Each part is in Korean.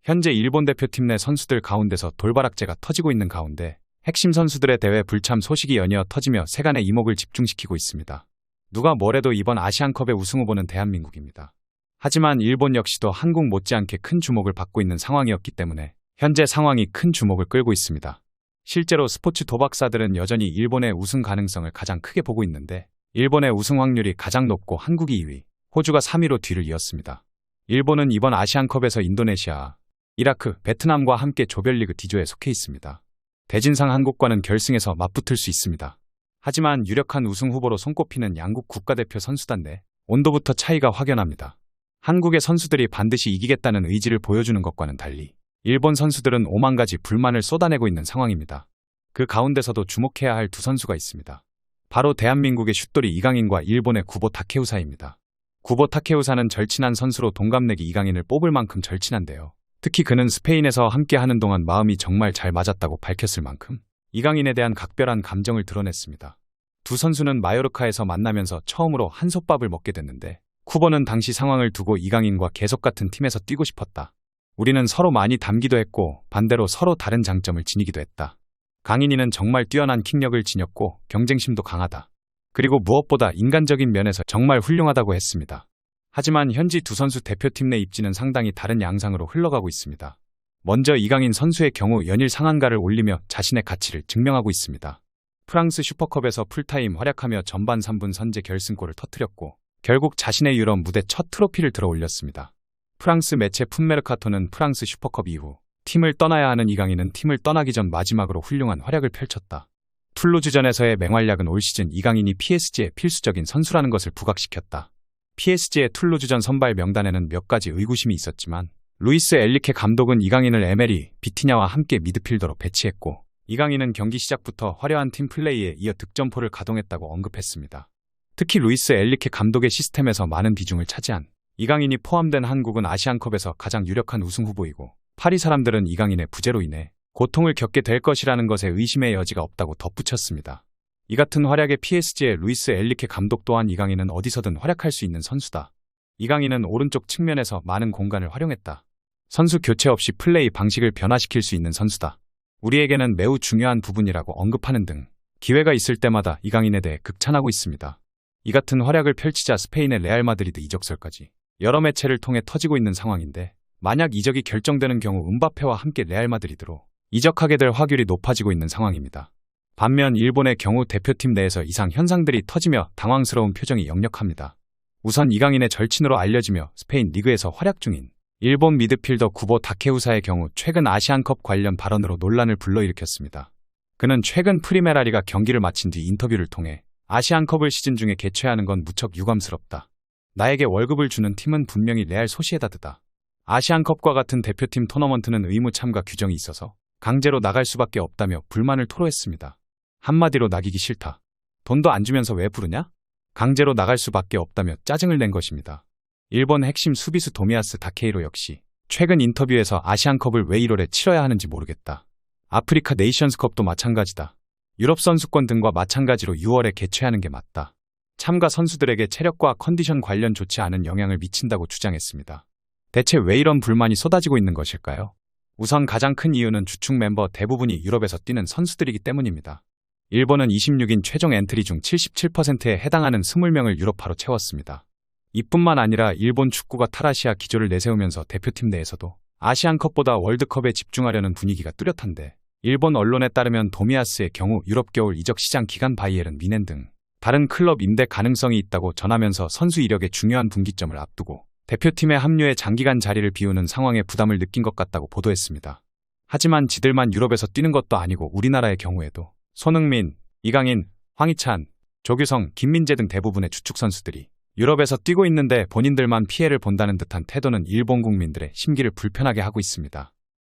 현재 일본 대표팀 내 선수들 가운데서 돌발악재가 터지고 있는 가운데 핵심 선수들의 대회 불참 소식이 연이어 터지며 세간의 이목을 집중시키고 있습니다. 누가 뭐래도 이번 아시안컵의 우승 후보는 대한민국입니다. 하지만 일본 역시도 한국 못지않게 큰 주목을 받고 있는 상황이었기 때문에 현재 상황이 큰 주목을 끌고 있습니다. 실제로 스포츠 도박사들은 여전히 일본의 우승 가능성을 가장 크게 보고 있는데 일본의 우승 확률이 가장 높고 한국이 2위, 호주가 3위로 뒤를 이었습니다. 일본은 이번 아시안컵에서 인도네시아, 이라크, 베트남과 함께 조별리그 D조에 속해 있습니다. 대진상 한국과는 결승에서 맞붙을 수 있습니다. 하지만 유력한 우승 후보로 손꼽히는 양국 국가대표 선수단 내 온도부터 차이가 확연합니다. 한국의 선수들이 반드시 이기겠다는 의지를 보여주는 것과는 달리 일본 선수들은 오만 가지 불만을 쏟아내고 있는 상황입니다. 그 가운데서도 주목해야 할 두 선수가 있습니다. 바로 대한민국의 슛돌이 이강인과 일본의 구보 타케우사입니다. 구보 타케우사는 절친한 선수로 동갑내기 이강인을 뽑을 만큼 절친한데요. 특히 그는 스페인에서 함께하는 동안 마음이 정말 잘 맞았다고 밝혔을 만큼 이강인에 대한 각별한 감정을 드러냈습니다. 두 선수는 마요르카에서 만나면서 처음으로 한솥밥을 먹게 됐는데 쿠보는 당시 상황을 두고 이강인과 계속 같은 팀에서 뛰고 싶었다. 우리는 서로 많이 닮기도 했고 반대로 서로 다른 장점을 지니기도 했다. 강인이는 정말 뛰어난 킥력을 지녔고 경쟁심도 강하다. 그리고 무엇보다 인간적인 면에서 정말 훌륭하다고 했습니다. 하지만 현지 두 선수 대표팀 내 입지는 상당히 다른 양상으로 흘러가고 있습니다. 먼저 이강인 선수의 경우 연일 상한가를 올리며 자신의 가치를 증명하고 있습니다. 프랑스 슈퍼컵에서 풀타임 활약하며 전반 3분 선제 결승골을 터뜨렸고 결국 자신의 유럽 무대 첫 트로피를 들어 올렸습니다. 프랑스 매체 풋메르카토는 프랑스 슈퍼컵 이후 팀을 떠나야 하는 이강인은 팀을 떠나기 전 마지막으로 훌륭한 활약을 펼쳤다. 툴루즈전에서의 맹활약은 올 시즌 이강인이 PSG의 필수적인 선수라는 것을 부각시켰다. PSG의 툴루즈전 선발 명단에는 몇 가지 의구심이 있었지만 루이스 엘리케 감독은 이강인을 에메리, 비티냐와 함께 미드필더로 배치했고 이강인은 경기 시작부터 화려한 팀 플레이에 이어 득점포를 가동했다고 언급했습니다. 특히 루이스 엘리케 감독의 시스템에서 많은 비중을 차지한 이강인이 포함된 한국은 아시안컵에서 가장 유력한 우승 후보이고 파리 사람들은 이강인의 부재로 인해 고통을 겪게 될 것이라는 것에 의심의 여지가 없다고 덧붙였습니다. 이 같은 활약의 PSG의 루이스 엘리케 감독 또한 이강인은 어디서든 활약할 수 있는 선수다. 이강인은 오른쪽 측면에서 많은 공간을 활용했다. 선수 교체 없이 플레이 방식을 변화시킬 수 있는 선수다. 우리에게는 매우 중요한 부분이라고 언급하는 등 기회가 있을 때마다 이강인에 대해 극찬하고 있습니다. 이 같은 활약을 펼치자 스페인의 레알 마드리드 이적설까지 여러 매체를 통해 터지고 있는 상황인데 만약 이적이 결정되는 경우 음바페와 함께 레알 마드리드로 이적하게 될 확률이 높아지고 있는 상황입니다. 반면 일본의 경우 대표팀 내에서 이상 현상들이 터지며 당황스러운 표정이 역력합니다. 우선 이강인의 절친으로 알려지며 스페인 리그에서 활약 중인 일본 미드필더 구보 다케우사의 경우 최근 아시안컵 관련 발언으로 논란을 불러일으켰습니다. 그는 최근 프리메라리가 경기를 마친 뒤 인터뷰를 통해 아시안컵을 시즌 중에 개최하는 건 무척 유감스럽다. 나에게 월급을 주는 팀은 분명히 레알 소시에다드다. 아시안컵과 같은 대표팀 토너먼트는 의무 참가 규정이 있어서 강제로 나갈 수밖에 없다며 불만을 토로했습니다. 한마디로 나기기 싫다. 돈도 안 주면서 왜 부르냐? 강제로 나갈 수밖에 없다며 짜증을 낸 것입니다. 일본 핵심 수비수 도미야스 다케이로 역시 최근 인터뷰에서 아시안컵을 왜 1월에 치러야 하는지 모르겠다. 아프리카 네이션스컵도 마찬가지다. 유럽 선수권 등과 마찬가지로 6월에 개최하는 게 맞다. 참가 선수들에게 체력과 컨디션 관련 좋지 않은 영향을 미친다고 주장했습니다. 대체 왜 이런 불만이 쏟아지고 있는 것일까요? 우선 가장 큰 이유는 주축 멤버 대부분이 유럽에서 뛰는 선수들이기 때문입니다. 일본은 26인 최종 엔트리 중 77%에 해당하는 20명을 유럽파로 채웠습니다. 이뿐만 아니라 일본 축구가 탈아시아 기조를 내세우면서 대표팀 내에서도 아시안컵보다 월드컵에 집중하려는 분위기가 뚜렷한데 일본 언론에 따르면 도미야스의 경우 유럽 겨울 이적 시장 기간 바이에른 미넨 등 다른 클럽 임대 가능성이 있다고 전하면서 선수 이력의 중요한 분기점을 앞두고 대표팀의 합류에 장기간 자리를 비우는 상황에 부담을 느낀 것 같다고 보도했습니다. 하지만 지들만 유럽에서 뛰는 것도 아니고 우리나라의 경우에도 손흥민, 이강인, 황희찬, 조규성, 김민재 등 대부분의 주축 선수들이 유럽에서 뛰고 있는데 본인들만 피해를 본다는 듯한 태도는 일본 국민들의 심기를 불편하게 하고 있습니다.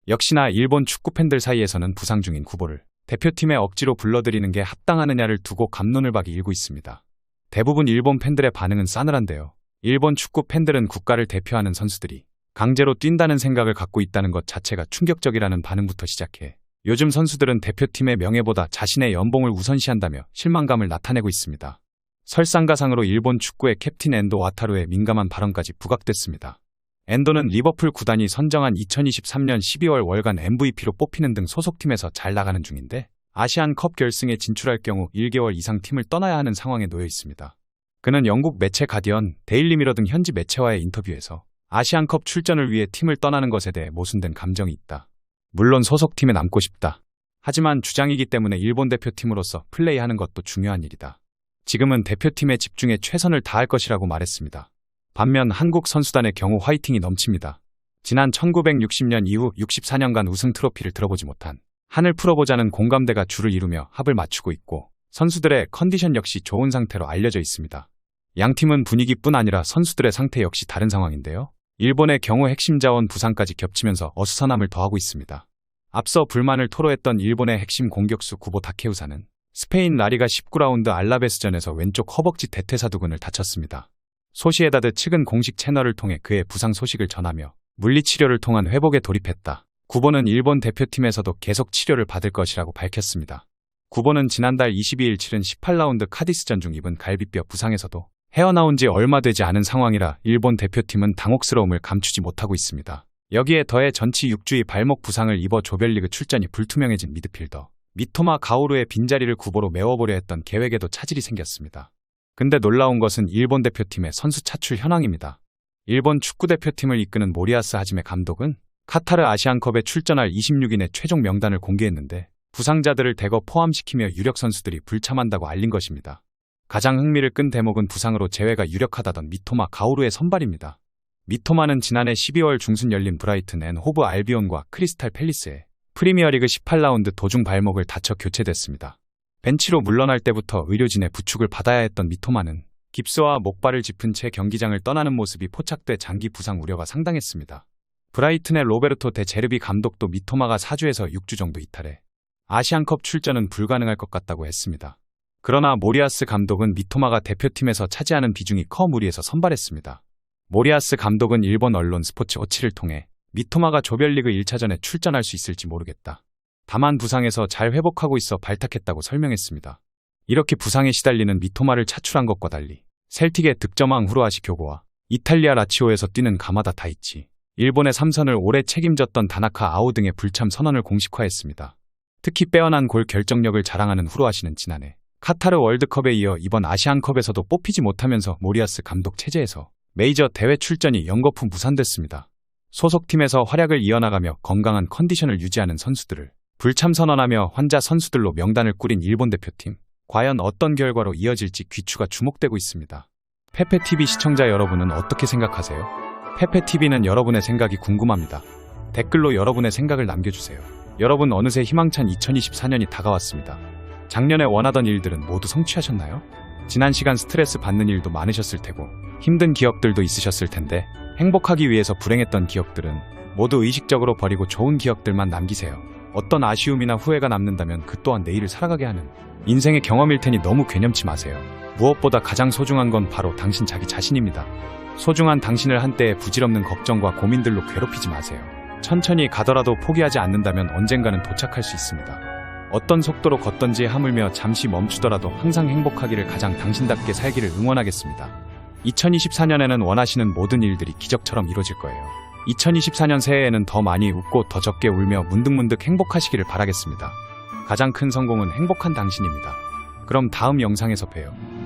역시나 일본 축구 팬들 사이에서는 부상 중인 구보를 대표팀에 억지로 불러들이는 게 합당하느냐를 두고 갑론을 박이 일고 있습니다. 대부분 일본 팬들의 반응은 싸늘한데요. 일본 축구 팬들은 국가를 대표하는 선수들이 강제로 뛴다는 생각을 갖고 있다는 것 자체가 충격적이라는 반응부터 시작해 요즘 선수들은 대표팀의 명예보다 자신의 연봉을 우선시한다며 실망감을 나타내고 있습니다. 설상가상으로 일본 축구의 캡틴 엔도 와타루의 민감한 발언까지 부각됐습니다. 엔도는 리버풀 구단이 선정한 2023년 12월 월간 MVP로 뽑히는 등 소속팀에서 잘 나가는 중인데 아시안컵 결승에 진출할 경우 1개월 이상 팀을 떠나야 하는 상황에 놓여 있습니다. 그는 영국 매체 가디언, 데일리 미러 등 현지 매체와의 인터뷰에서 아시안컵 출전을 위해 팀을 떠나는 것에 대해 모순된 감정이 있다. 물론 소속팀에 남고 싶다. 하지만 주장이기 때문에 일본 대표팀으로서 플레이하는 것도 중요한 일이다. 지금은 대표팀에 집중해 최선을 다할 것이라고 말했습니다. 반면 한국 선수단의 경우 화이팅이 넘칩니다. 지난 1960년 이후 64년간 우승 트로피를 들어보지 못한 한을 풀어보자는 공감대가 주를 이루며 합을 맞추고 있고 선수들의 컨디션 역시 좋은 상태로 알려져 있습니다. 양 팀은 분위기뿐 아니라 선수들의 상태 역시 다른 상황인데요. 일본의 경우 핵심 자원 부상까지 겹치면서 어수선함을 더하고 있습니다. 앞서 불만을 토로했던 일본의 핵심 공격수 구보 다케우사는 스페인 라리가 19라운드 알라베스전에서 왼쪽 허벅지 대퇴사두근을 다쳤습니다. 소시에다드 측은 공식 채널을 통해 그의 부상 소식을 전하며 물리치료를 통한 회복에 돌입했다. 구보는 일본 대표팀에서도 계속 치료를 받을 것이라고 밝혔습니다. 구보는 지난달 22일 치른 18라운드 카디스전 중 입은 갈비뼈 부상에서도 헤어나온 지 얼마 되지 않은 상황이라 일본 대표팀은 당혹스러움을 감추지 못하고 있습니다. 여기에 더해 전치 6주의 발목 부상을 입어 조별리그 출전이 불투명해진 미드필더 미토마 가오루의 빈자리를 구보로 메워보려 했던 계획에도 차질이 생겼습니다. 근데 놀라운 것은 일본 대표팀의 선수 차출 현황입니다. 일본 축구대표팀을 이끄는 모리아스 하지메 감독은 카타르 아시안컵에 출전할 26인의 최종 명단을 공개했는데 부상자들을 대거 포함시키며 유력 선수들이 불참한다고 알린 것입니다. 가장 흥미를 끈 대목은 부상으로 제외가 유력하다던 미토마 가오루의 선발입니다. 미토마는 지난해 12월 중순 열린 브라이튼 앤 호브 알비온과 크리스탈 팰리스의 프리미어리그 18라운드 도중 발목을 다쳐 교체됐습니다. 벤치로 물러날 때부터 의료진의 부축을 받아야 했던 미토마는 깁스와 목발을 짚은 채 경기장을 떠나는 모습이 포착돼 장기 부상 우려가 상당했습니다. 브라이튼의 로베르토 데 제르비 감독도 미토마가 4주에서 6주 정도 이탈해 아시안컵 출전은 불가능할 것 같다고 했습니다. 그러나 모리아스 감독은 미토마가 대표팀에서 차지하는 비중이 커 무리해서 선발했습니다. 모리아스 감독은 일본 언론 스포츠 워치를 통해 미토마가 조별리그 1차전에 출전할 수 있을지 모르겠다. 다만 부상에서 잘 회복하고 있어 발탁했다고 설명했습니다. 이렇게 부상에 시달리는 미토마를 차출한 것과 달리 셀틱의 득점왕 후루아시 교고와 이탈리아 라치오에서 뛰는 가마다 다이치, 일본의 3선을 오래 책임졌던 다나카 아오 등의 불참 선언을 공식화했습니다. 특히 빼어난 골 결정력을 자랑하는 후루아시는 지난해 카타르 월드컵에 이어 이번 아시안컵에서도 뽑히지 못하면서 모리아스 감독 체제에서 메이저 대회 출전이 연거푸 무산됐습니다. 소속팀에서 활약을 이어나가며 건강한 컨디션을 유지하는 선수들을 불참 선언하며 환자 선수들로 명단을 꾸린 일본 대표팀. 과연 어떤 결과로 이어질지 귀추가 주목되고 있습니다. 페페TV 시청자 여러분은 어떻게 생각하세요? 페페TV는 여러분의 생각이 궁금합니다. 댓글로 여러분의 생각을 남겨주세요. 여러분 어느새 희망찬 2024년이 다가왔습니다. 작년에 원하던 일들은 모두 성취하셨나요? 지난 시간 스트레스 받는 일도 많으셨을 테고 힘든 기억들도 있으셨을 텐데 행복하기 위해서 불행했던 기억들은 모두 의식적으로 버리고 좋은 기억들만 남기세요. 어떤 아쉬움이나 후회가 남는다면 그 또한 내일을 살아가게 하는 인생의 경험일 테니 너무 괴념치 마세요. 무엇보다 가장 소중한 건 바로 당신 자기 자신입니다. 소중한 당신을 한때의 부질없는 걱정과 고민들로 괴롭히지 마세요. 천천히 가더라도 포기하지 않는다면 언젠가는 도착할 수 있습니다. 어떤 속도로 걷던지 하물며 잠시 멈추더라도 항상 행복하기를 가장 당신답게 살기를 응원하겠습니다. 2024년에는 원하시는 모든 일들이 기적처럼 이루어질 거예요. 2024년 새해에는 더 많이 웃고 더 적게 울며 문득문득 행복하시기를 바라겠습니다. 가장 큰 성공은 행복한 당신입니다. 그럼 다음 영상에서 봬요.